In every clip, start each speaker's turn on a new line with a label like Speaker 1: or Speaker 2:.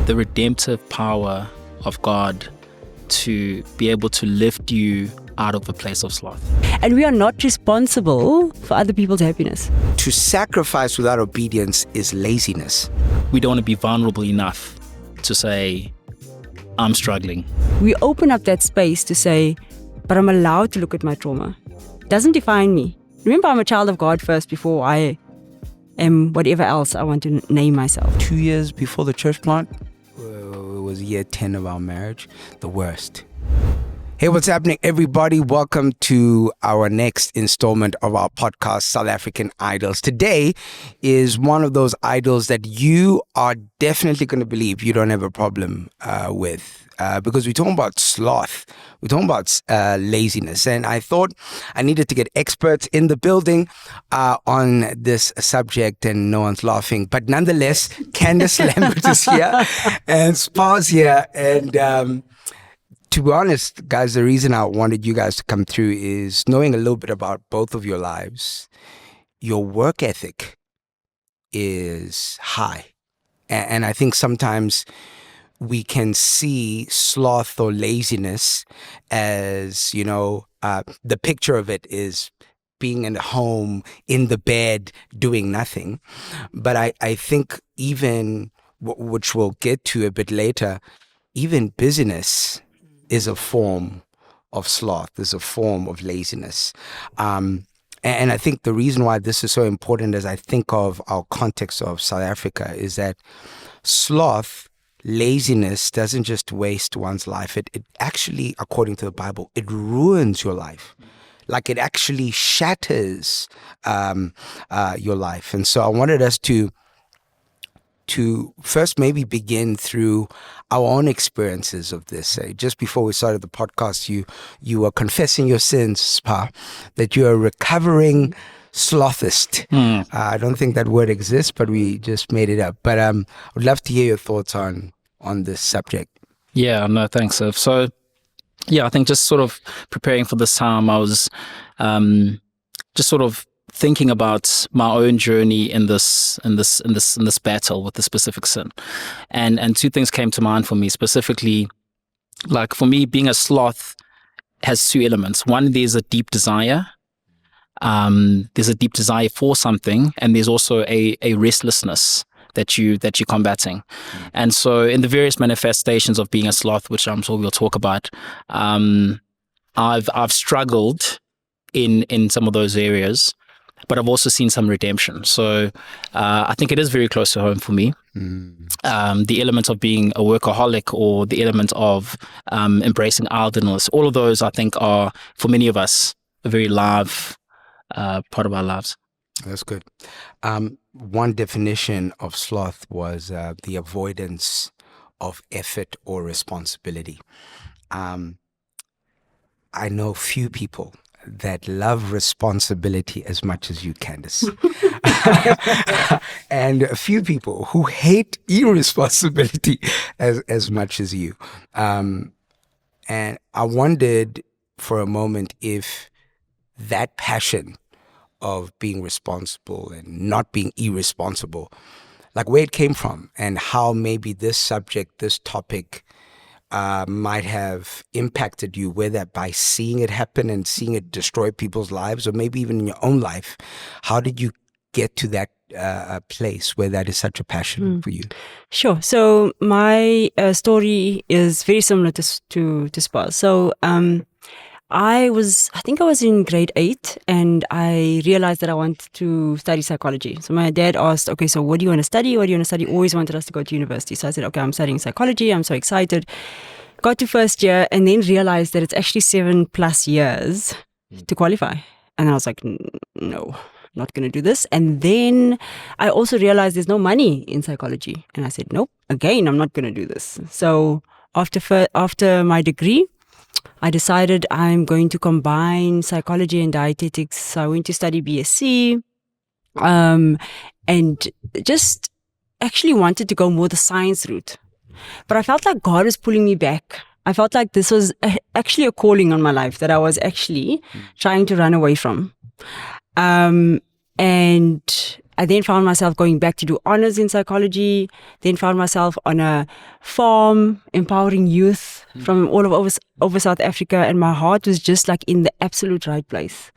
Speaker 1: the redemptive power of God to be able to lift you out of a place of sloth.
Speaker 2: And we are not responsible for other people's happiness.
Speaker 3: To sacrifice without obedience is laziness.
Speaker 1: We don't want to be vulnerable enough to say, I'm struggling.
Speaker 2: We open up that space to say, but I'm allowed to look at my trauma. It doesn't define me. Remember, I'm a child of God first before I am whatever else I want to name myself.
Speaker 3: 2 years before the church plant, it was year 10 of our marriage, the worst. Hey, what's happening, everybody? Welcome to our next installment of our podcast, South African Idols. Today is one of those idols that you are definitely going to believe you don't have a problem with. Because we're talking about sloth. We're talking about laziness. And I thought I needed to get experts in the building on this subject, and no one's laughing. But nonetheless, Candace Lambert is here and Spa's here. And to be honest, guys, the reason I wanted you guys to come through is knowing a little bit about both of your lives. Your work ethic is high. And I think sometimes we can see sloth or laziness as, the picture of it is being at home, in the bed, doing nothing. But I think even, which we'll get to a bit later, even busyness is a form of sloth, is a form of laziness. And I think the reason why this is so important as I think of our context of South Africa is that sloth, laziness doesn't just waste one's life. It actually, according to the Bible, it ruins your life. Like it actually shatters your life. And so I wanted us to first maybe begin through our own experiences of this. Just before we started the podcast, you were confessing your sins, Spa, that you're a recovering slothist. I don't think that word exists, but we just made it up. But I would love to hear your thoughts on this subject.
Speaker 1: Yeah, no, thanks. So, I think just sort of preparing for this time, I was just sort of thinking about my own journey in this battle with the specific sin, and two things came to mind for me specifically. Like for me, being a sloth has two elements. One, there's a deep desire. There's a deep desire for something, and there's also a restlessness that you're combating. And so, in the various manifestations of being a sloth, which I'm sure we'll talk about, I've struggled in some of those areas. But I've also seen some redemption. So I think it is very close to home for me. The element of being a workaholic or the element of embracing idleness, all of those I think are, for many of us, a very live part of our lives.
Speaker 3: That's good. One definition of sloth was the avoidance of effort or responsibility. I know few people that love responsibility as much as you, Candace. And a few people who hate irresponsibility as much as you. And I wondered for a moment if that passion of being responsible and not being irresponsible, like where it came from and how maybe this subject, this topic, might have impacted you, whether by seeing it happen and seeing it destroy people's lives, or maybe even in your own life. How did you get to that place where that is such a passion for you?
Speaker 2: Sure. So my story is very similar to Spa's. So I think I was in grade 8 and I realized that I wanted to study psychology. So my dad asked, okay, so what do you want to study? What do you want to study? Always wanted us to go to university. So I said, okay, I'm studying psychology. I'm so excited. Got to first year and then realized that it's actually 7+ years to qualify. And I was like, no, not going to do this. And then I also realized there's no money in psychology. And I said, nope, again, I'm not going to do this. So after my degree, I decided I'm going to combine psychology and dietetics. So I went to study BSc and just actually wanted to go more the science route. But I felt like God was pulling me back. I felt like this was actually a calling on my life that I was actually trying to run away from. And I then found myself going back to do honors in psychology, then found myself on a farm empowering youth from all over South Africa, and my heart was just like in the absolute right place.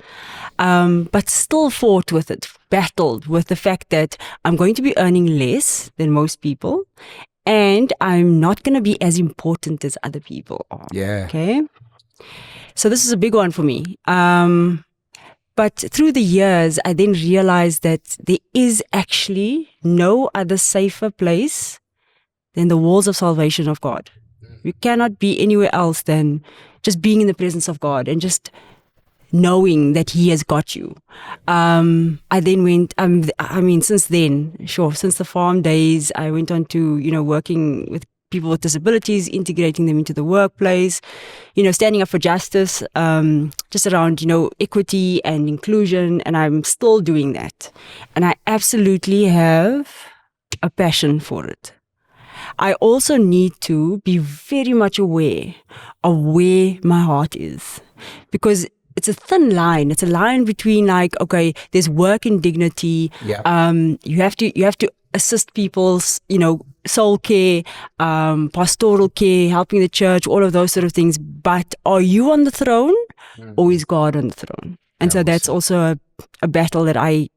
Speaker 2: But still fought with it, battled with the fact that I'm going to be earning less than most people, and I'm not going to be as important as other people are.
Speaker 3: Yeah.
Speaker 2: Okay. So this is a big one for me. But through the years, I then realized that there is actually no other safer place than the walls of salvation of God. You cannot be anywhere else than just being in the presence of God and just knowing that He has got you. I then went, since then, since the farm days, I went on to, working with people with disabilities, integrating them into the workplace, standing up for justice, just around, equity and inclusion. And I'm still doing that. And I absolutely have a passion for it. I also need to be very much aware of where my heart is, because it's a thin line. It's a line between okay, there's work and dignity.
Speaker 3: Yeah.
Speaker 2: You have to assist people's, soul care, pastoral care, helping the church, all of those sort of things. But are you on the throne, or is God on the throne? And so that's also a battle that I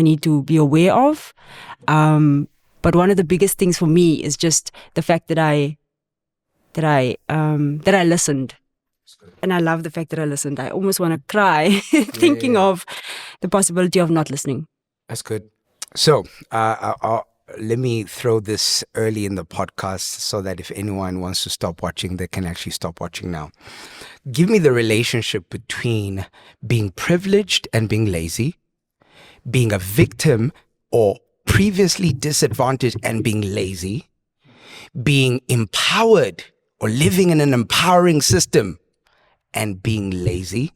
Speaker 2: need to be aware of. But one of the biggest things for me is just the fact that I listened. And I love the fact that I listened. I almost want to cry thinking of the possibility of not listening.
Speaker 3: That's good. So let me throw this early in the podcast so that if anyone wants to stop watching, they can actually stop watching now. Give me the relationship between being privileged and being lazy, being a victim or previously disadvantaged and being lazy, being empowered or living in an empowering system and being lazy,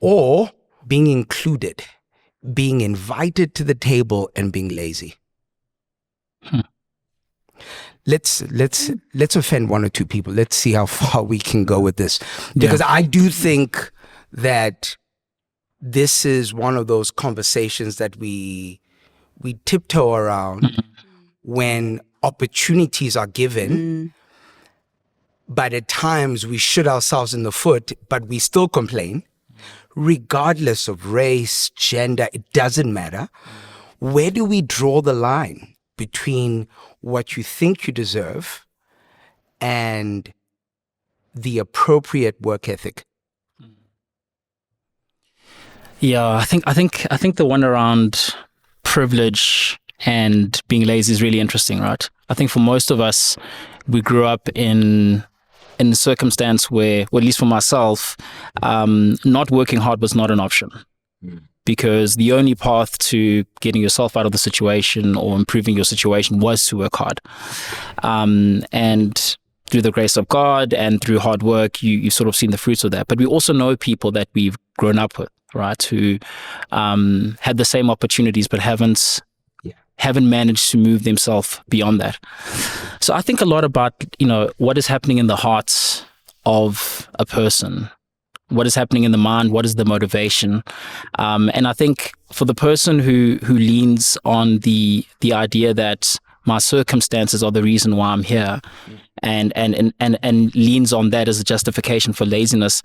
Speaker 3: or being included, being invited to the table and being lazy. Let's offend one or two people. Let's see how far we can go with this, because I do think that this is one of those conversations that we tiptoe around when opportunities are given. But at times we shoot ourselves in the foot, but we still complain, regardless of race, gender, it doesn't matter. Where do we draw the line between what you think you deserve and the appropriate work ethic?
Speaker 1: Yeah, I think the one around privilege and being lazy is really interesting, right? I think for most of us, we grew up in a circumstance where, or at least for myself, not working hard was not an option. Because the only path to getting yourself out of the situation or improving your situation was to work hard. And through the grace of God and through hard work, you've sort of seen the fruits of that. But we also know people that we've grown up with, right, who had the same opportunities but haven't managed to move themselves beyond that. So I think a lot about, what is happening in the hearts of a person. What is happening in the mind? What is the motivation? And I think for the person who leans on the idea that my circumstances are the reason why I'm here, and leans on that as a justification for laziness,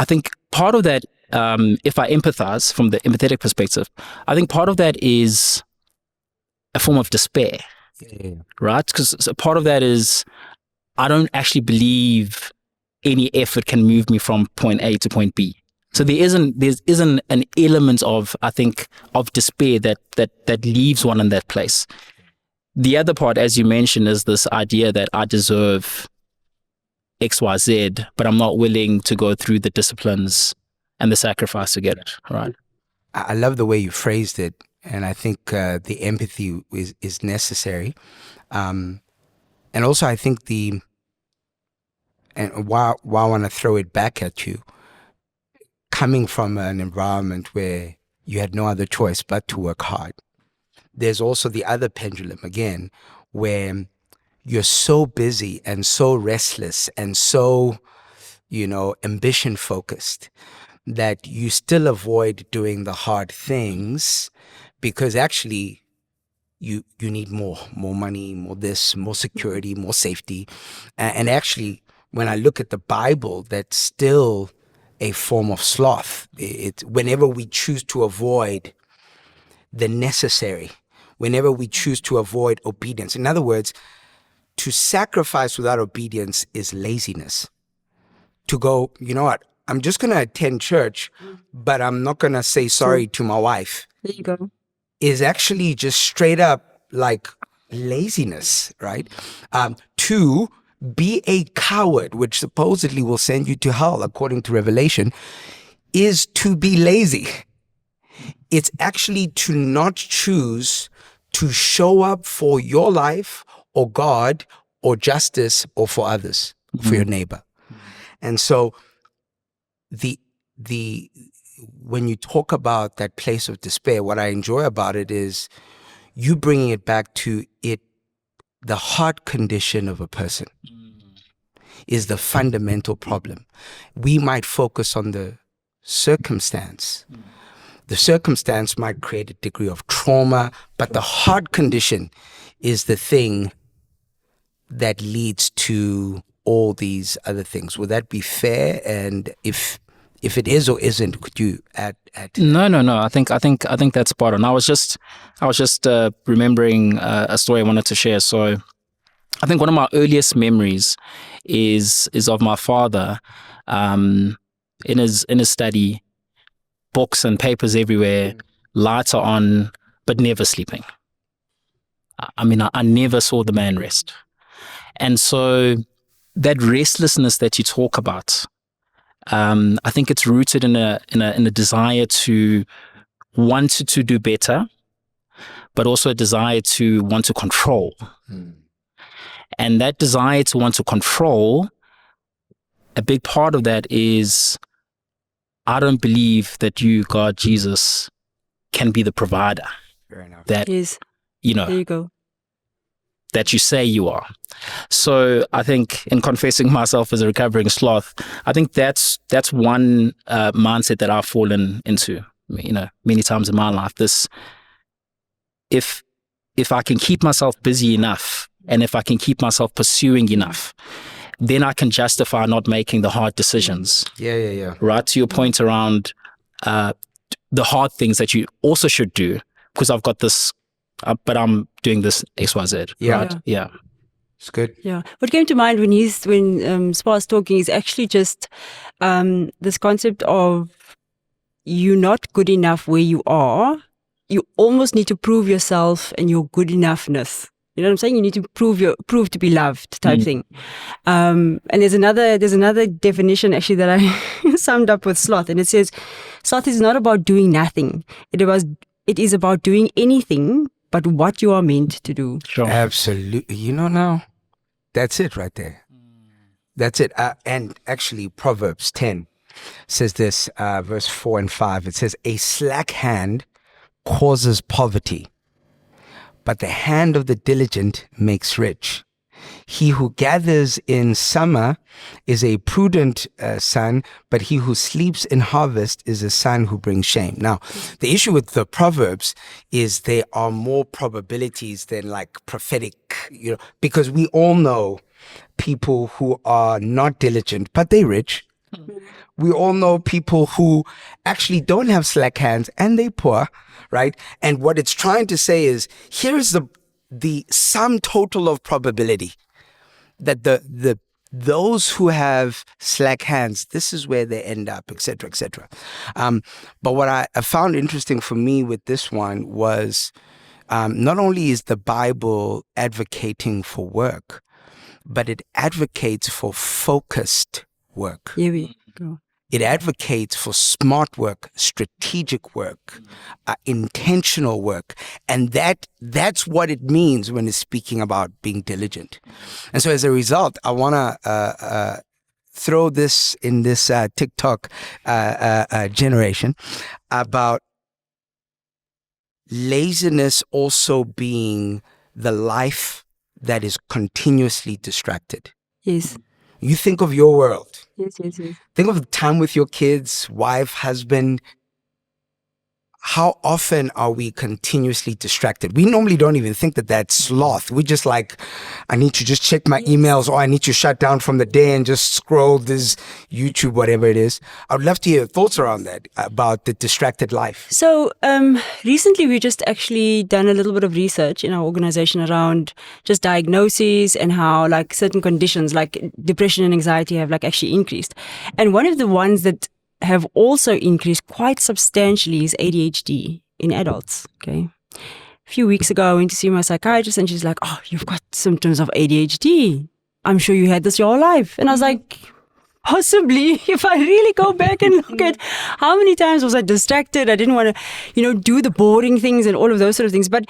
Speaker 1: I think part of that, if I empathize from the empathetic perspective, I think part of that is a form of despair, right? Because part of that is I don't actually believe any effort can move me from point A to point B. So there isn't an element of, I think, of despair that leaves one in that place. The other part, as you mentioned, is this idea that I deserve X, Y, Z, but I'm not willing to go through the disciplines and the sacrifice to get it, right?
Speaker 3: I love the way you phrased it, and I think the empathy is necessary. And also I think and why I want to throw it back at you, coming from an environment where you had no other choice but to work hard. There's also the other pendulum again, where you're so busy and so restless and so, ambition focused that you still avoid doing the hard things because actually you need more money, more this, more security, more safety. And actually, when I look at the Bible, that's still a form of sloth. It's whenever we choose to avoid the necessary, whenever we choose to avoid obedience. In other words, to sacrifice without obedience is laziness. To go, you know what, I'm just going to attend church, but I'm not going to say sorry to my wife.
Speaker 2: There you go.
Speaker 3: Is actually just straight up like laziness, right? To be a coward, which supposedly will send you to hell, according to Revelation, is to be lazy. It's actually to not choose to show up for your life or God or justice or for others, for your neighbor. And so when you talk about that place of despair, what I enjoy about it is you bringing it back to it. The heart condition of a person is the fundamental problem. We might focus on the circumstance. The circumstance might create a degree of trauma, but the heart condition is the thing that leads to all these other things. Would that be fair? And if it is or isn't, could you add to that?
Speaker 1: No. I think that's spot on. I was just remembering a story I wanted to share. So I think one of my earliest memories is of my father in his study, books and papers everywhere, lights are on, but never sleeping. I mean, I never saw the man rest. And so that restlessness that you talk about, I think it's rooted in a desire to want to do better, but also a desire to want to control. And that desire to want to control, a big part of that is, I don't believe that you, God, Jesus, can be the provider.
Speaker 3: Fair enough.
Speaker 1: That,
Speaker 2: Yes.
Speaker 1: you know,
Speaker 2: There you go.
Speaker 1: that you say you are. So I think, in confessing myself as a recovering sloth, I think that's one mindset that I've fallen into, many times in my life. This, if I can keep myself busy enough, and if I can keep myself pursuing enough, then I can justify not making the hard decisions.
Speaker 3: Yeah.
Speaker 1: Right, to your point around the hard things that you also should do, because I've got this, but I'm doing this XYZ.
Speaker 3: Yeah.
Speaker 1: Right? Yeah.
Speaker 3: It's good.
Speaker 2: Yeah. What came to mind when Spa's talking is actually just this concept of you're not good enough where you are. You almost need to prove yourself and your good enoughness. You know what I'm saying? You need to prove to be loved type thing. And there's another definition actually that I summed up with sloth, and it says sloth is not about doing nothing. It is about doing anything but what you are meant to do.
Speaker 1: Sure.
Speaker 3: Absolutely. Now, that's it right there. That's it. And actually, Proverbs 10 says this, verse 4 and 5. It says, a slack hand causes poverty, but the hand of the diligent makes rich. He who gathers in summer is a prudent son, but he who sleeps in harvest is a son who brings shame. Now, the issue with the Proverbs is there are more probabilities than like prophetic, because we all know people who are not diligent, but they're rich. We all know people who actually don't have slack hands and they're poor, right? And what it's trying to say is, here is the sum total of probability that those who have slack hands, this is where they end up, etc., etc. But what I found interesting for me with this one was not only is the Bible advocating for work, but it advocates for focused work.
Speaker 2: Here we go.
Speaker 3: It advocates for smart work, strategic work, intentional work. And that's what it means when it's speaking about being diligent. And so as a result, I want to throw this in this TikTok generation about laziness also being the life that is continuously distracted.
Speaker 2: Yes.
Speaker 3: You think of your world.
Speaker 2: Yes.
Speaker 3: Think of the time with your kids, wife, husband. how often are we continuously distracted? We normally don't even think that that's sloth. We just like, I need to just check my emails, or I need to shut down from the day and just scroll this YouTube, whatever it is. I would love to hear your thoughts around that, about the distracted life.
Speaker 2: So recently we just actually done a little bit of research in our organization around just diagnoses and how like certain conditions like depression and anxiety have like actually increased. And one of the ones that have also increased quite substantially is ADHD in adults. Okay. A few weeks ago, I went to see my psychiatrist and she's like, "Oh, you've got symptoms of ADHD. I'm sure you had this your whole life." And I was like, possibly, if I really go back and look at how many times was I distracted, I didn't want to, do the boring things and all of those sort of things. But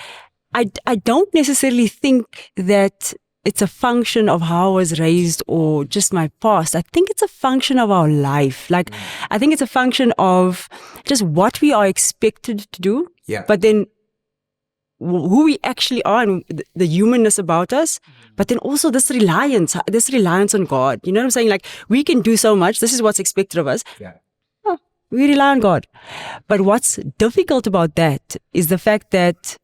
Speaker 2: I don't necessarily think that it's a function of how I was raised or just my past. I think it's a function of our life. Like, I think it's a function of just what we are expected to do.
Speaker 3: Yeah.
Speaker 2: But then who we actually are and the humanness about us. But then also this reliance on God. You know what I'm saying? Like, we can do so much. This is what's expected of us.
Speaker 3: Yeah.
Speaker 2: We rely on God. But what's difficult about that is the fact that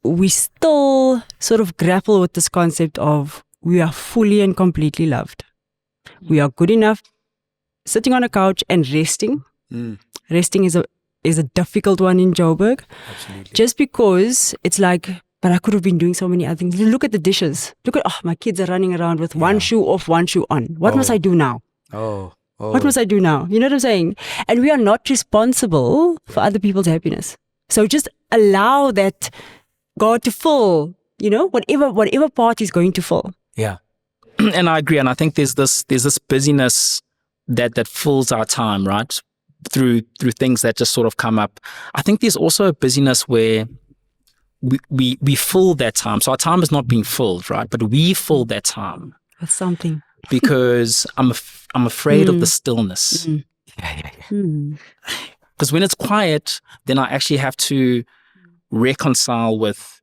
Speaker 2: we still sort of grapple with this concept of we are fully and completely loved. We are good enough sitting on a couch and resting. Resting is a difficult one in Joburg.
Speaker 3: Absolutely.
Speaker 2: Just because it's like, but I could have been doing so many other things. Look at the dishes. Look at, my kids are running around with one shoe off, one shoe on. What must I do now? What must I do now? You know what I'm saying? And we are not responsible for other people's happiness. So just allow that God to fill, whatever part He's going to fill.
Speaker 3: Yeah.
Speaker 1: And I agree. And I think there's this busyness that fills our time, right? Through things that just sort of come up. I think there's also a busyness where we fill that time. So our time is not being filled, right? But we fill that time
Speaker 2: With something.
Speaker 1: because I'm afraid of the stillness.
Speaker 3: Yeah.
Speaker 1: Because when it's quiet, then I actually have to reconcile with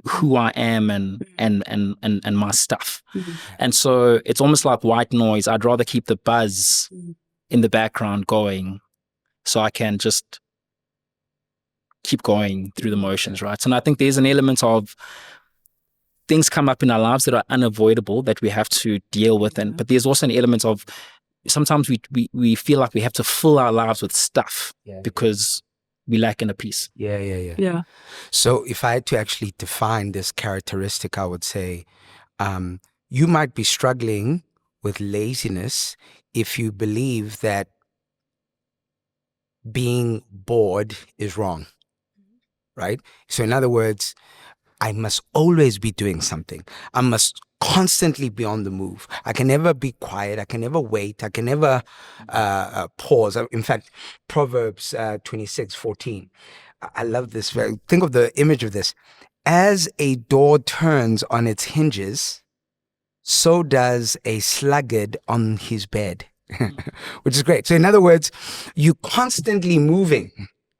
Speaker 1: who I am and my stuff. And so it's almost like white noise. I'd rather keep the buzz in the background going so I can just keep going through the motions, right? And I think there's an element of things come up in our lives that are unavoidable that we have to deal with. But there's also an element of sometimes we feel like we have to fill our lives with stuff because we lack inner peace.
Speaker 2: Yeah.
Speaker 3: So if I had to actually define this characteristic, I would say you might be struggling with laziness if you believe that being bored is wrong, right? So in other words, I must always be doing something. I must constantly be on the move. I can never be quiet. I can never wait. I can never pause. In fact, Proverbs 26:14. I love this. Think of the image of this. As a door turns on its hinges, so does a sluggard on his bed, which is great. So in other words, you're constantly moving.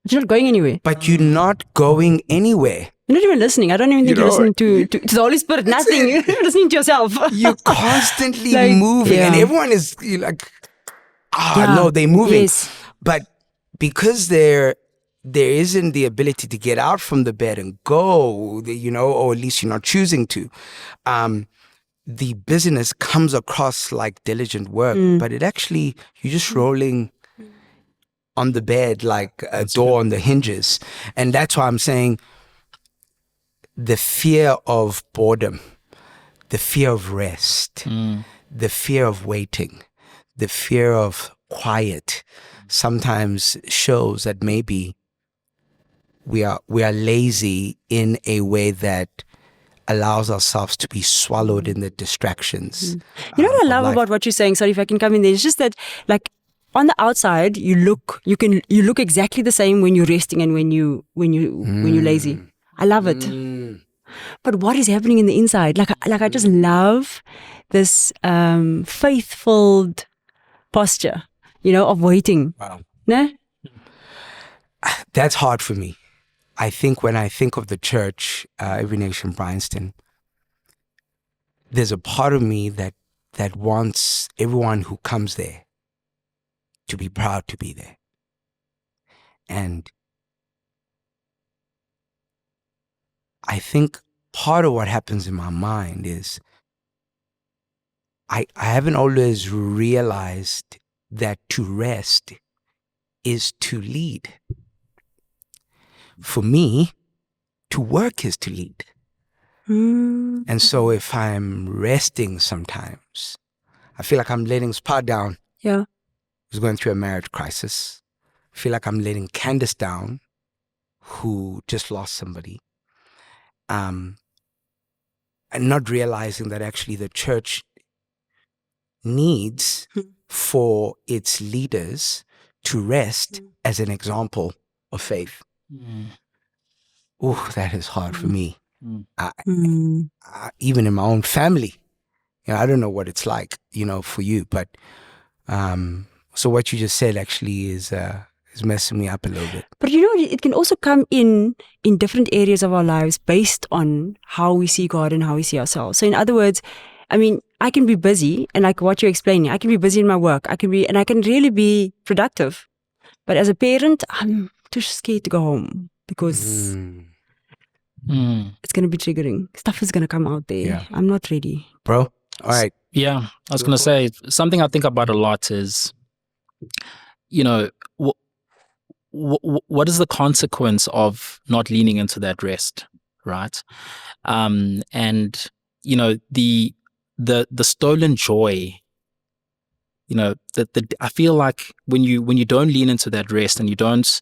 Speaker 2: But you're not going anywhere.
Speaker 3: But you're not going anywhere.
Speaker 2: You're not even listening. I don't even think you're listening to the Holy Spirit. Nothing. You're listening to yourself.
Speaker 3: You're constantly moving. And everyone is like, no, they're moving.
Speaker 2: Yes.
Speaker 3: But because there isn't the ability to get out from the bed and go, or at least you're not choosing to, the busyness comes across like diligent work, but it actually, you're just rolling on the bed like a door on the hinges. And that's why I'm saying the fear of boredom, the fear of rest, the fear of waiting, the fear of quiet sometimes shows that maybe we are lazy in a way that allows ourselves to be swallowed in the distractions.
Speaker 2: You know what I love about what you're saying? Sorry if I can come in there. It's just that, like, on the outside, you look exactly the same when you're resting and when you're lazy. I love it. But what is happening in the inside? Like I just love this faithful posture, of waiting.
Speaker 3: Wow.
Speaker 2: No?
Speaker 3: That's hard for me. I think when I think of the church, Every Nation Bryanston, there's a part of me that wants everyone who comes there to be proud to be there. And I think part of what happens in my mind is I haven't always realized that to rest is to lead. For me, to work is to lead. And so if I'm resting sometimes, I feel like I'm letting Spa down.
Speaker 2: Yeah.
Speaker 3: Who's going through a marriage crisis. I feel like I'm letting Candace down, who just lost somebody. And not realizing that actually the church needs for its leaders to rest as an example of faith. Oh, that is hard for me. Even in my own family, I don't know what it's like, for you. But so what you just said actually is messing me up a little bit.
Speaker 2: But it can also come in different areas of our lives based on how we see God and how we see ourselves. So in other words, I mean, I can be busy, and like what you're explaining, I can be busy in my work. I can really be productive. But as a parent, I'm too scared to go home because it's going to be triggering. Stuff is going to come out there. Yeah. I'm not ready.
Speaker 3: Bro, all right.
Speaker 1: Yeah, I was going to say, something I think about a lot is, what is the consequence of not leaning into that rest, right? And the stolen joy, I feel like when you don't lean into that rest and you don't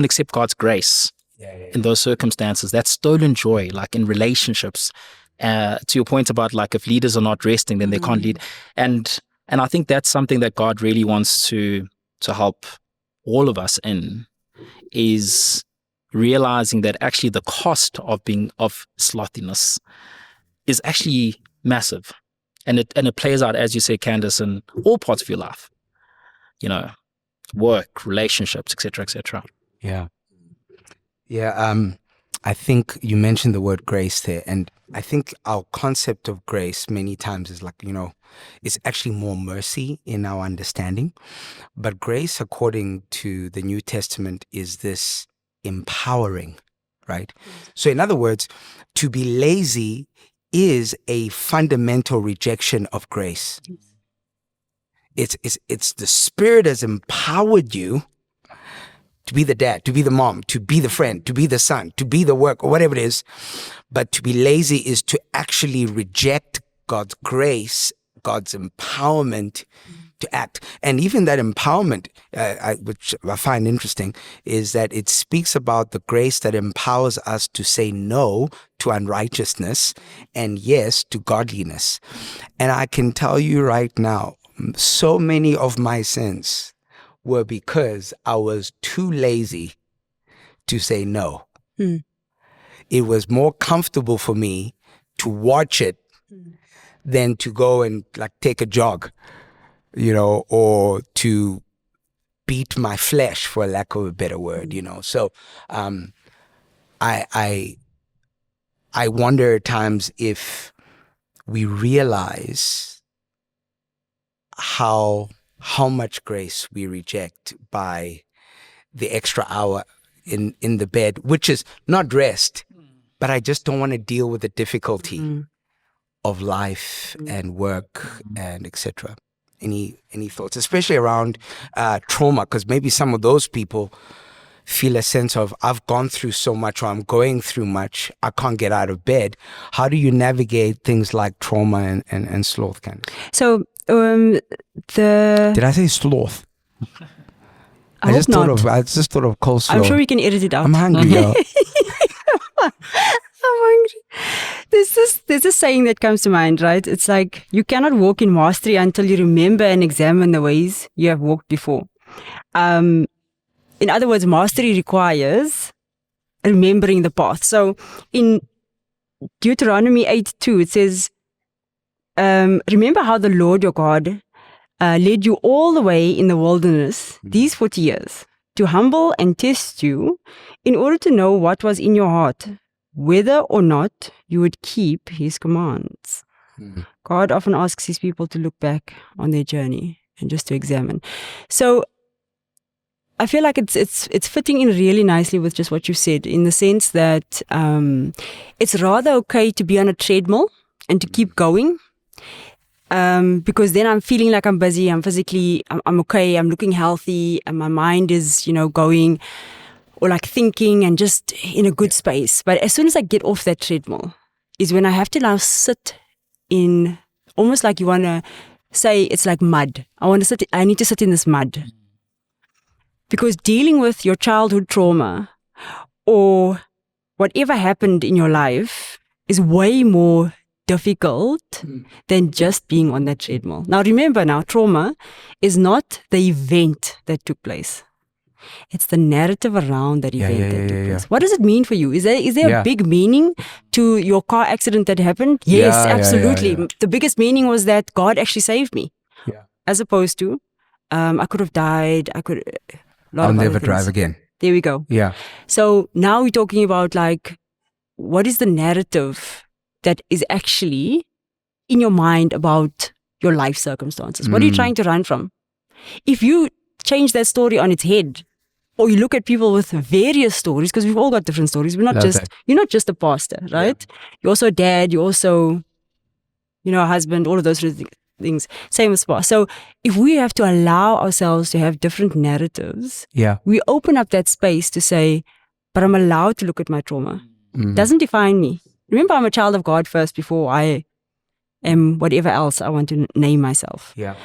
Speaker 1: accept God's grace in those circumstances, that stolen joy, like in relationships, to your point about like if leaders are not resting, then they can't lead. And I think that's something that God really wants to help all of us in, is realizing that actually the cost of slothiness is actually massive. And it plays out, as you say, Candace, in all parts of your life. Work, relationships, etc., etc.
Speaker 3: Yeah. Yeah. I think you mentioned the word grace there, and I think our concept of grace many times is like, it's actually more mercy in our understanding. But grace, according to the New Testament, is this empowering, right? So in other words, to be lazy is a fundamental rejection of grace. It's the Spirit has empowered you to be the dad, to be the mom, to be the friend, to be the son, to be the work, or whatever it is. But to be lazy is to actually reject God's grace, God's empowerment to act. And even that empowerment, which I find interesting, is that it speaks about the grace that empowers us to say no to unrighteousness and yes to godliness. And I can tell you right now, so many of my sins were because I was too lazy to say no. It was more comfortable for me to watch it than to go and like take a jog, or to beat my flesh, for lack of a better word, So I wonder at times if we realize how much grace we reject by the extra hour in the bed, which is not rest, but I just don't want to deal with the difficulty of life and work and etc. Any thoughts, especially around trauma? Because maybe some of those people feel a sense of, I've gone through so much, or I'm going through much, I can't get out of bed. How do you navigate things like trauma and sloth?
Speaker 2: So
Speaker 3: did I say sloth? I just thought of coleslaw.
Speaker 2: I'm sure we can edit it out.
Speaker 3: I'm hungry, yo.
Speaker 2: I'm hungry. There's a saying that comes to mind, right? It's like, you cannot walk in mastery until you remember and examine the ways you have walked before. In other words, mastery requires remembering the path. So in Deuteronomy 8:2, it says, remember how the Lord your God led you all the way in the wilderness these 40 years to humble and test you in order to know what was in your heart, whether or not you would keep his commands. God often asks his people to look back on their journey and just to examine. So I feel like it's fitting in really nicely with just what you said, in the sense that it's rather okay to be on a treadmill and to keep going, because then I'm feeling like I'm busy, I'm okay, I'm looking healthy, and my mind is, going, or like thinking and just in a good space. But as soon as I get off that treadmill is when I have to now sit in, almost like you want to say it's like mud. I need to sit in this mud. Because dealing with your childhood trauma or whatever happened in your life is way more difficult than just being on that treadmill. Now remember, trauma is not the event that took place. It's the narrative around that event that took place. What does it mean for you? Is there a big meaning to your car accident that happened? Yes, absolutely. The biggest meaning was that God actually saved me.
Speaker 3: Yeah.
Speaker 2: As opposed to, I could have died.
Speaker 3: I'll never drive again.
Speaker 2: There we go.
Speaker 3: Yeah.
Speaker 2: So now we're talking about like, what is the narrative that is actually in your mind about your life circumstances? What are you trying to run from? If you change that story on its head, or you look at people with various stories, because we've all got different stories. You're not just a pastor, right? Yeah. You're also a dad. You're also, a husband, all of those sort of things. Same as spa. So if we have to allow ourselves to have different narratives, we open up that space to say, but I'm allowed to look at my trauma. Doesn't define me. Remember, I'm a child of God first before I am whatever else I want to name myself.
Speaker 3: Yeah.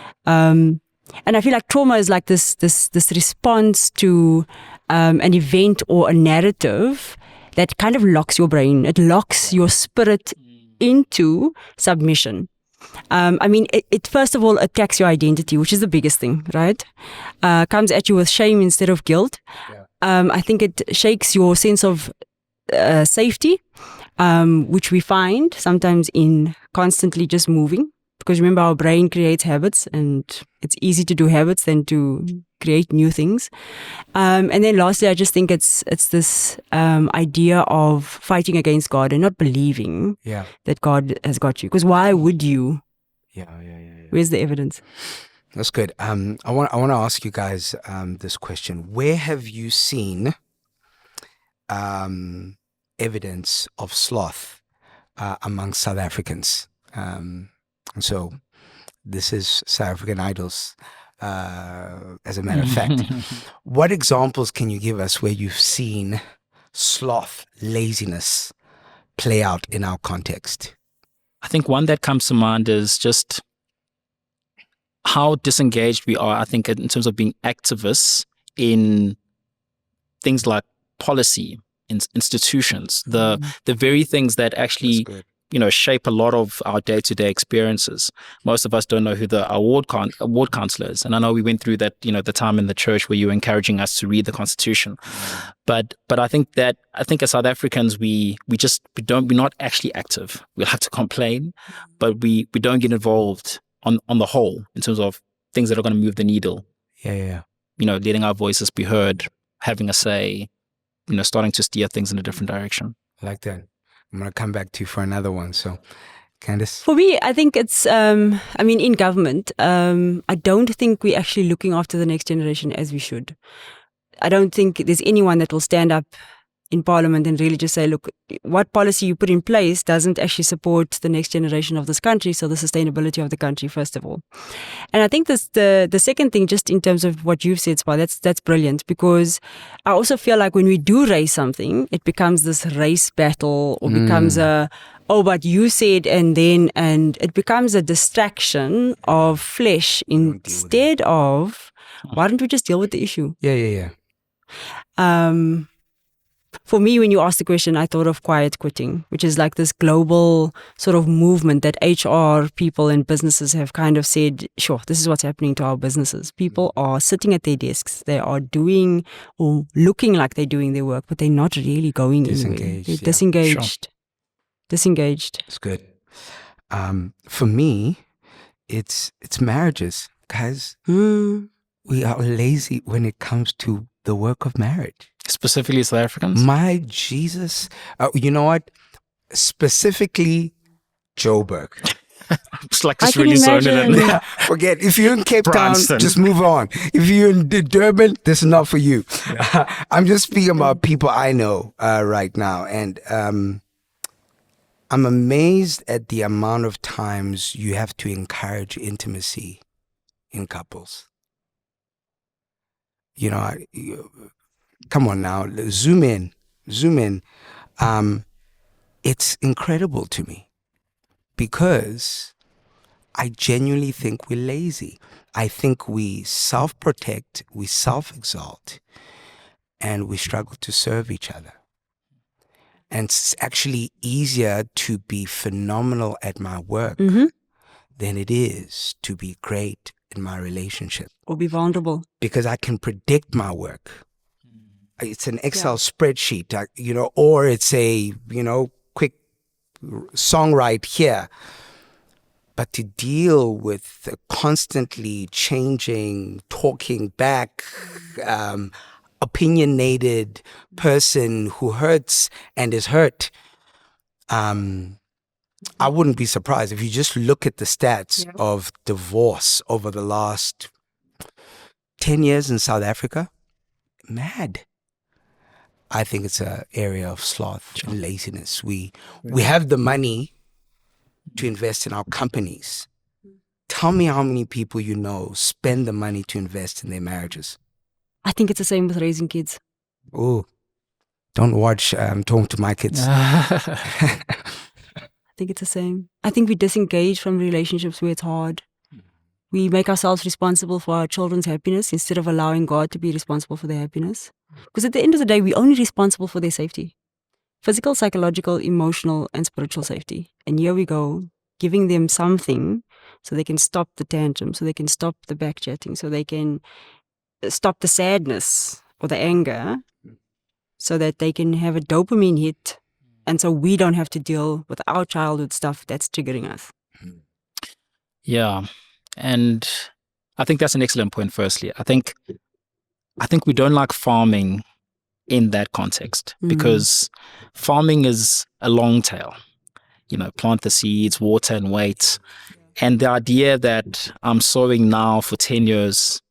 Speaker 2: And I feel like trauma is like this response to an event or a narrative that kind of locks your brain. It locks your spirit into submission. It first of all attacks your identity, which is the biggest thing, right? Comes at you with shame instead of guilt. Yeah. I think it shakes your sense of safety, which we find sometimes in constantly just moving. Because remember, our brain creates habits, and it's easy to do habits than to create new things. And then lastly, I just think it's this idea of fighting against God and not believing that God has got you. Because why would you? Yeah. Where's the evidence?
Speaker 3: That's good. I want to ask you guys this question. Where have you seen evidence of sloth among South Africans? And so this is South African Idols, as a matter of fact. What examples can you give us where you've seen sloth, laziness play out in our context?
Speaker 1: I think one that comes to mind is just how disengaged we are, I think, in terms of being activists in things like policy, in institutions, the very things that actually shape a lot of our day-to-day experiences. Most of us don't know who the award counselor is. And I know we went through that, the time in the church where you were encouraging us to read the Constitution. But I think as South Africans, we're not actually active. We'll have to complain, but we don't get involved on the whole in terms of things that are going to move the needle.
Speaker 3: Yeah.
Speaker 1: Letting our voices be heard, having a say, starting to steer things in a different direction.
Speaker 3: I like that. I'm going to come back to you for another one. So, Candice?
Speaker 2: For me, I think it's, in government, I don't think we're actually looking after the next generation as we should. I don't think there's anyone that will stand up in Parliament and really just say, look, what policy you put in place doesn't actually support the next generation of this country, so the sustainability of the country, first of all. And I think the second thing, just in terms of what you've said, Spa, that's brilliant, because I also feel like when we do raise something, it becomes this race battle, or becomes but you said, and it becomes a distraction of flesh instead of, why don't we just deal with the issue?
Speaker 3: Yeah.
Speaker 2: For me, when you asked the question, I thought of quiet quitting, which is like this global sort of movement that HR people and businesses have kind of said, sure, this is what's happening to our businesses. People are sitting at their desks. They are doing or looking like they're doing their work, but they're not really going anywhere. They're disengaged.
Speaker 1: Sure.
Speaker 2: Disengaged.
Speaker 3: It's good. For me, it's marriages. Guys, we are lazy when it comes to the work of marriage.
Speaker 1: Specifically South Africans?
Speaker 3: My Jesus. You know what? Specifically Joburg.
Speaker 1: It's like
Speaker 2: I
Speaker 1: just
Speaker 2: can
Speaker 1: really zone it in.
Speaker 2: imagine.
Speaker 3: Forget, if you're in Cape Town,
Speaker 1: Bryanston.
Speaker 3: just move on. If you're in Durban, this is not for you. I'm just speaking about people I know right now. And I'm amazed at the amount of times you have to encourage intimacy in couples. You know, come on now, zoom in. It's incredible to me because I genuinely think we're lazy. I think we self-protect, we self-exalt, and we struggle to serve each other. And it's actually easier to be phenomenal at my work than it is to be great in my relationship.
Speaker 2: Or be vulnerable.
Speaker 3: Because I can predict my work. It's an Excel spreadsheet, or it's a, quick songwrite here. But to deal with the constantly changing, talking back, opinionated person who hurts and is hurt, I wouldn't be surprised if you just look at the stats of divorce over the last 10 years in South Africa. Mad. I think it's an area of sloth and laziness. We have the money to invest in our companies. Tell me how many people you know spend the money to invest in their marriages.
Speaker 2: I think it's the same with raising kids.
Speaker 3: Oh, don't watch Talking to My Kids.
Speaker 2: I think it's the same. I think we disengage from relationships where it's hard. We make ourselves responsible for our children's happiness instead of allowing God to be responsible for their happiness. Because at the end of the day, we're only responsible for their safety. Physical, psychological, emotional, and spiritual safety. And here we go, giving them something so they can stop the tantrum, so they can stop the backchatting, so they can stop the sadness or the anger, so that they can have a dopamine hit. And so we don't have to deal with our childhood stuff that's triggering us.
Speaker 1: Yeah. And I think that's an excellent point, firstly. I think we don't like farming in that context because farming is a long tail. Plant the seeds, water and wait. And the idea that I'm sowing now for 10 years,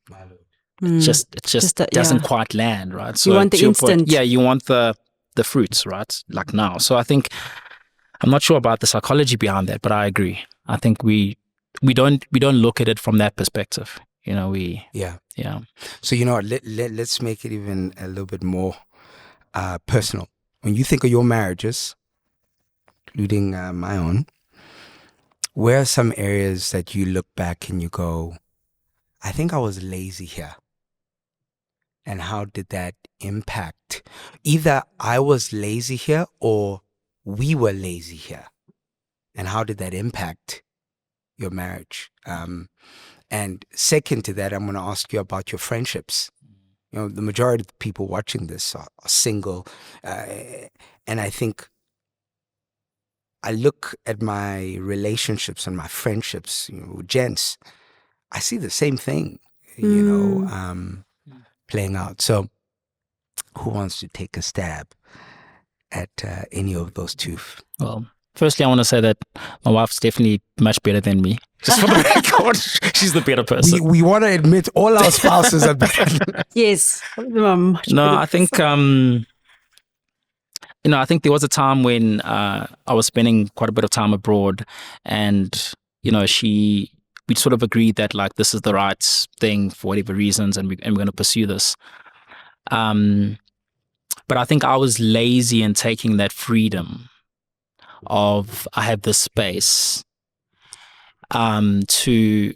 Speaker 1: it just doesn't quite land, right? So
Speaker 2: you want the
Speaker 1: to your
Speaker 2: instant.
Speaker 1: point, you want the fruits, right? Like now. So I think, I'm not sure about the psychology behind that, but I agree. I think we don't look at it from that perspective. Yeah.
Speaker 3: So let's make it even a little bit more personal. When you think of your marriages, including my own, where are some areas that you look back and you go, I think I was lazy here? And how did that impact? Either I was lazy here or we were lazy here. And how did that impact your marriage? And second to that, I'm going to ask you about your friendships. The majority of the people watching this are single. And I think I look at my relationships and my friendships, with gents, I see the same thing, playing out. So who wants to take a stab at any of those two?
Speaker 1: Well, firstly, I want to say that my wife's definitely much better than me. Just for the record, she's the better person.
Speaker 3: We want to admit all our spouses are better.
Speaker 2: Yes.
Speaker 1: No, I think, I think there was a time when I was spending quite a bit of time abroad and, we sort of agreed that like this is the right thing for whatever reasons and we're going to pursue this. But I think I was lazy in taking that freedom of I have this space to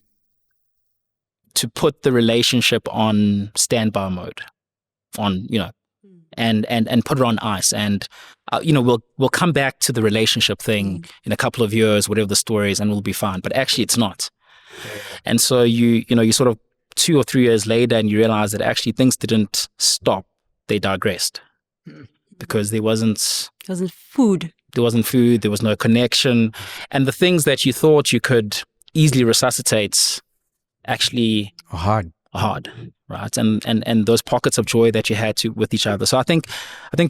Speaker 1: put the relationship on standby mode, and put it on ice. And we'll come back to the relationship thing in a couple of years, whatever the story is, and we'll be fine. But actually, it's not. And so you sort of 2 or 3 years later, and you realize that actually things didn't stop; they digressed because there wasn't
Speaker 2: food.
Speaker 1: There wasn't food. There was no connection, and the things that you thought you could easily resuscitate actually
Speaker 3: are
Speaker 1: hard, right? And those pockets of joy that you had with each other. So I think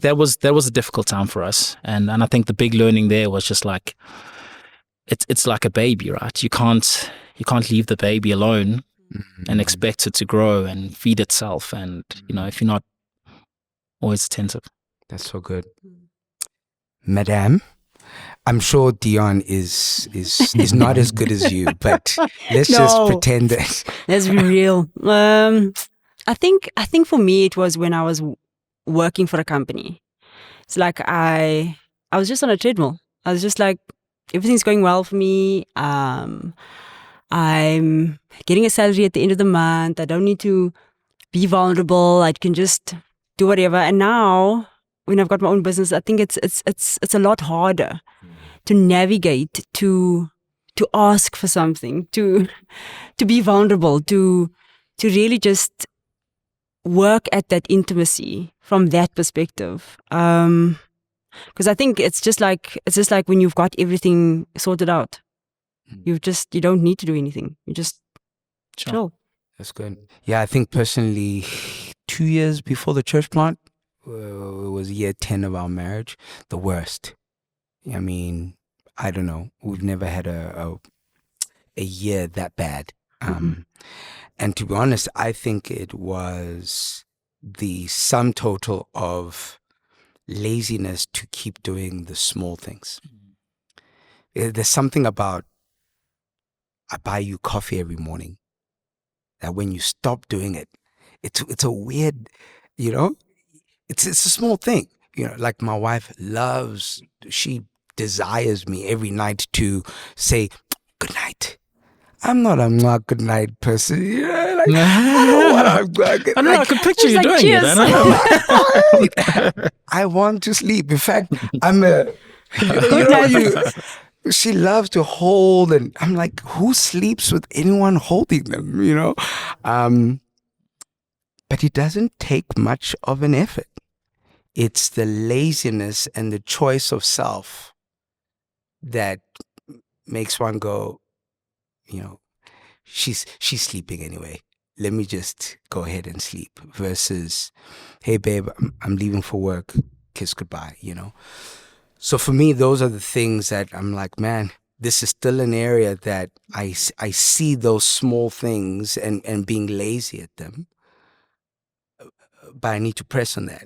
Speaker 1: that was a difficult time for us, and I think the big learning there was just like it's like a baby, right? You can't leave the baby alone and expect it to grow and feed itself. And if you're not always attentive.
Speaker 3: That's so good. Madame, I'm sure Dion is not as good as you, but let's just
Speaker 2: No.
Speaker 3: pretend that.
Speaker 2: Let's be real. I think for me it was when I was working for a company. It's like I was just on a treadmill. I was just like, everything's going well for me. I'm getting a salary at the end of the month. I don't need to be vulnerable. I can just do whatever. And now, when I've got my own business, I think it's a lot harder to navigate, to ask for something, to be vulnerable, to really just work at that intimacy from that perspective. Because I think it's just like when you've got everything sorted out, you don't need to do anything. You just chill.
Speaker 3: That's good. Yeah, I think personally, 2 years before the church plant, it was year 10 of our marriage, the worst. I mean, I don't know. We've never had a year that bad. And to be honest, I think it was the sum total of laziness to keep doing the small things. There's something about, I buy you coffee every morning, that when you stop doing it, it's a weird, it's a small thing. Like my wife she desires me every night to say good night. I'm not a good night person. I
Speaker 1: don't know. I can picture you doing
Speaker 2: cheers.
Speaker 1: it.
Speaker 3: I want to sleep. In fact, she loves to hold, and I'm like, who sleeps with anyone holding them? But it doesn't take much of an effort. It's the laziness and the choice of self that makes one go, she's sleeping anyway. Let me just go ahead and sleep. Versus, hey babe, I'm leaving for work. Kiss goodbye. So for me, those are the things that I'm like, man, this is still an area that I see those small things and being lazy at them. But I need to press on that,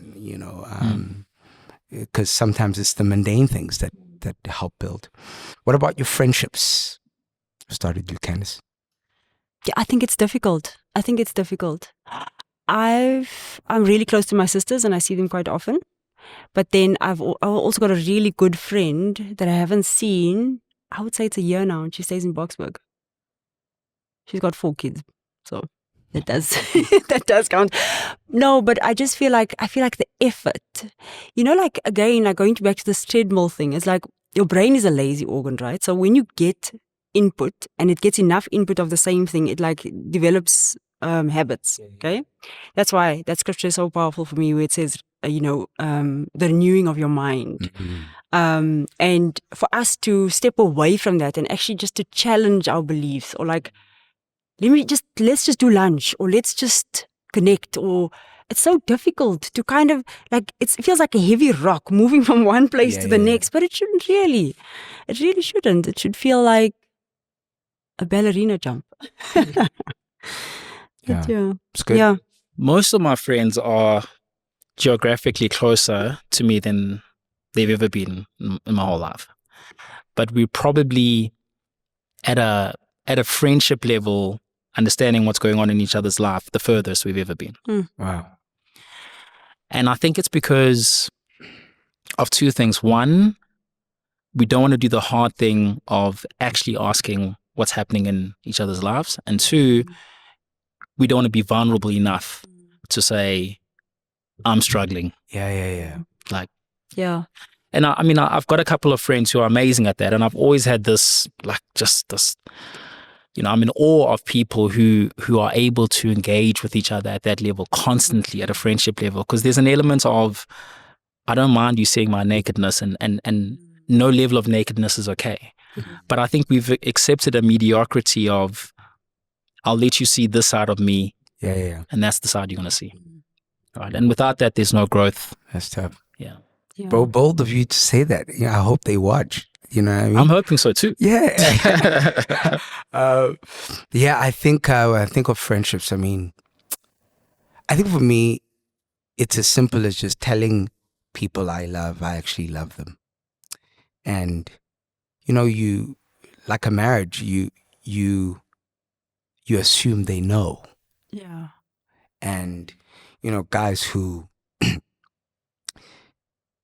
Speaker 3: because sometimes it's the mundane things that help build. What about your friendships? Started you, Candice?
Speaker 2: Yeah, I think it's difficult. I'm really close to my sisters and I see them quite often. But then I've also got a really good friend that I haven't seen. I would say it's a year now, and she stays in Boksburg. She's got 4 kids, so that does count. No, but I just feel like the effort. Like again, like going back to this treadmill thing. It's like your brain is a lazy organ, right? So when you get input and it gets enough input of the same thing, it like develops habits. Okay, that's why that scripture is so powerful for me, where it says, the renewing of your mind. And for us to step away from that and actually just to challenge our beliefs, or like, let's just do lunch, or let's just connect, or it's so difficult to kind of like, it feels like a heavy rock moving from one place to the next, but it shouldn't really. It really shouldn't. It should feel like a ballerina jump.
Speaker 3: It's good.
Speaker 2: Yeah.
Speaker 1: Most of my friends are geographically closer to me than they've ever been in my whole life. But we're probably at a friendship level, understanding what's going on in each other's life, the furthest we've ever been.
Speaker 3: Wow.
Speaker 1: And I think it's because of 2 things. One, we don't want to do the hard thing of actually asking what's happening in each other's lives. And 2, we don't want to be vulnerable enough to say, I'm struggling.
Speaker 3: Yeah.
Speaker 1: Like,
Speaker 2: Yeah.
Speaker 1: And I've got a couple of friends who are amazing at that. And I've always had this, like, just this, I'm in awe of people who are able to engage with each other at that level constantly, at a friendship level. Because there's an element of, I don't mind you seeing my nakedness, and no level of nakedness is okay. But I think we've accepted a mediocrity of, I'll let you see this side of me.
Speaker 3: Yeah.
Speaker 1: And that's the side you're going to see. Right. And without that, there's no growth.
Speaker 3: That's tough.
Speaker 1: Yeah.
Speaker 3: Bro, bold of you to say that. I hope they watch. You know what I mean?
Speaker 1: I'm hoping so too.
Speaker 3: Yeah. Yeah, I think of friendships. I mean, I think for me, it's as simple as just telling people I actually love them. And, you know, you, like a marriage, you assume they know.
Speaker 2: Yeah.
Speaker 3: And, you know, guys who,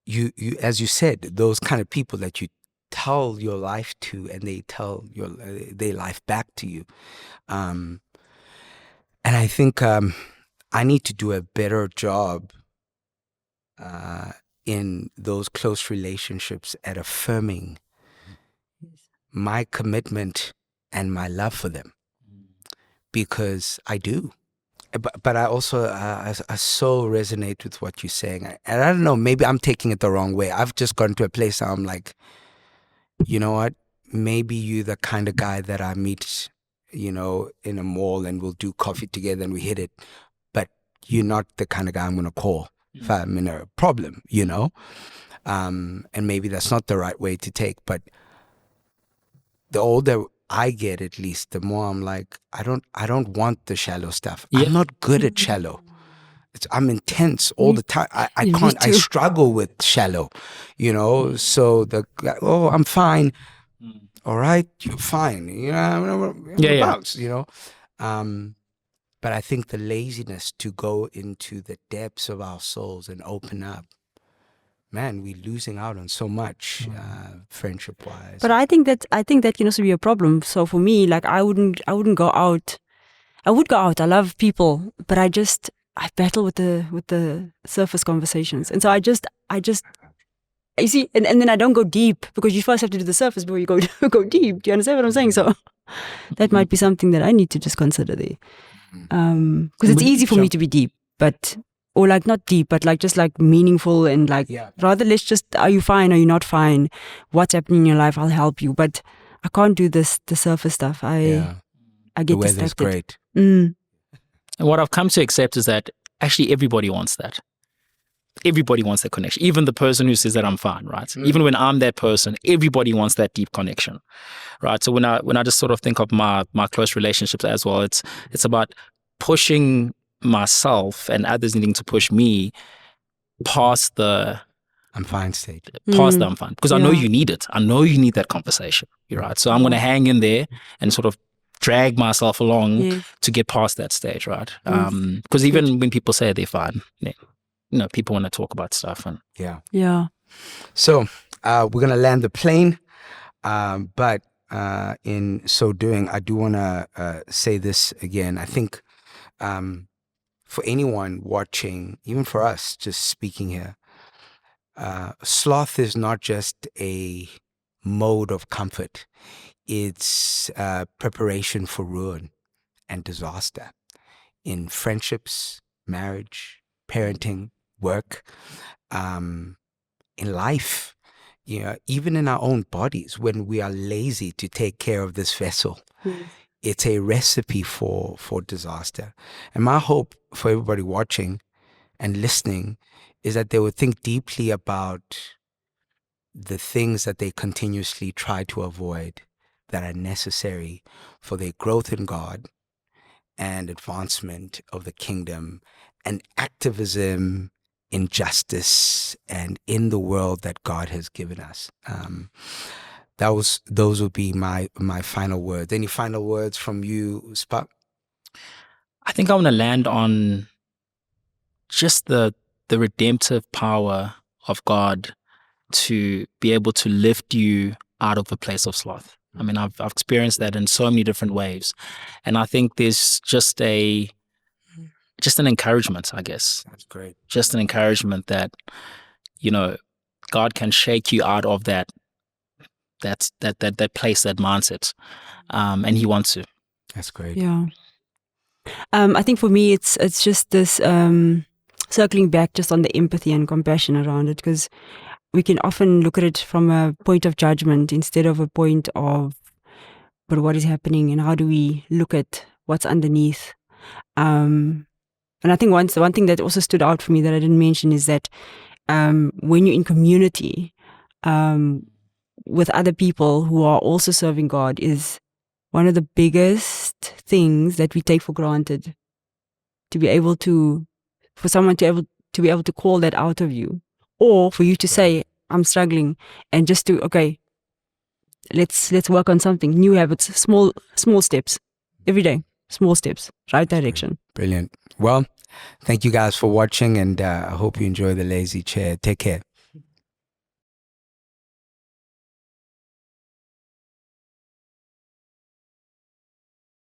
Speaker 3: you, as you said, those kind of people that you tell your life to and they tell their life back to you. And I think I need to do a better job in those close relationships at affirming my commitment and my love for them, because I do. But I also I so resonate with what you're saying. And I don't know, maybe I'm taking it the wrong way. I've just gotten to a place where I'm like, you know what? Maybe you're the kind of guy that I meet, you know, in a mall and we'll do coffee together and we hit it. But you're not the kind of guy I'm going to call if I'm in a problem, you know? And maybe that's not the right way to take. But the older I get, at least, the more I'm like, I don't want the shallow stuff.
Speaker 1: Yeah.
Speaker 3: I'm not good at shallow. I'm intense all the time. I
Speaker 2: Me
Speaker 3: can't. I
Speaker 2: too.
Speaker 3: struggle with shallow, you know. So I'm fine. All right, you're fine. You know, bounce. You know, but I think the laziness to go into the depths of our souls and open up, man, we're losing out on so much, friendship wise.
Speaker 2: But I think that can also be a problem. So for me, like I wouldn't go out. I would go out. I love people, but I battle with the surface conversations, and so I just you see, and then I don't go deep, because you first have to do the surface before you go go deep. Do you understand what I'm saying? So that might be something that I need to just consider there, because it's easy for me to be deep, but. Or like not deep, but like just like meaningful and like rather let's just, are you fine? Are you not fine? What's happening in your life? I'll help you. But I can't do the surface stuff. I get
Speaker 3: the weather's
Speaker 2: distracted.
Speaker 3: great.
Speaker 1: And what I've come to accept is that actually everybody wants that. Everybody wants that connection. Even the person who says that I'm fine, right? Even when I'm that person, everybody wants that deep connection, right? So when I just sort of think of my close relationships as well, it's about pushing myself and others needing to push me past the
Speaker 3: I'm fine state.
Speaker 1: Past the I'm fine. Because I know you need it. I know you need that conversation. You're right. So I'm going to hang in there and sort of drag myself along to get past that stage, right? Because even when people say they're fine, you know, people want to talk about stuff. And
Speaker 2: yeah.
Speaker 3: So we're going to land the plane. But in so doing, I do want to say this again. I think for anyone watching, even for us just speaking here, sloth is not just a mode of comfort. It's preparation for ruin and disaster in friendships, marriage, parenting, work, in life, you know, even in our own bodies. When we are lazy to take care of this vessel, it's a recipe for disaster. And my hope for everybody watching and listening is that they would think deeply about the things that they continuously try to avoid that are necessary for their growth in God and advancement of the kingdom and activism in justice and in the world that God has given us. Those would be my final words. Any final words from you, Spot?
Speaker 1: I think I want to land on just the redemptive power of God to be able to lift you out of a place of sloth. I mean, I've experienced that in so many different ways. And I think there's just an encouragement, I guess.
Speaker 3: That's great.
Speaker 1: Just an encouragement that, you know, God can shake you out of that place, that mindset. And he wants to.
Speaker 3: That's great.
Speaker 2: Yeah. I think for me, it's just this circling back just on the empathy and compassion around it, because we can often look at it from a point of judgment instead of a point of, but what is happening and how do we look at what's underneath? And I think the one thing that also stood out for me that I didn't mention is that when you're in community, with other people who are also serving God is one of the biggest things that we take for granted. To be able to, for someone to be able to call that out of you, or for you to say, I'm struggling, and just to, okay, let's work on something, new habits, small steps, every day, small steps, right direction.
Speaker 3: Brilliant. Well, thank you guys for watching, and I hope you enjoy the lazy chair. Take care.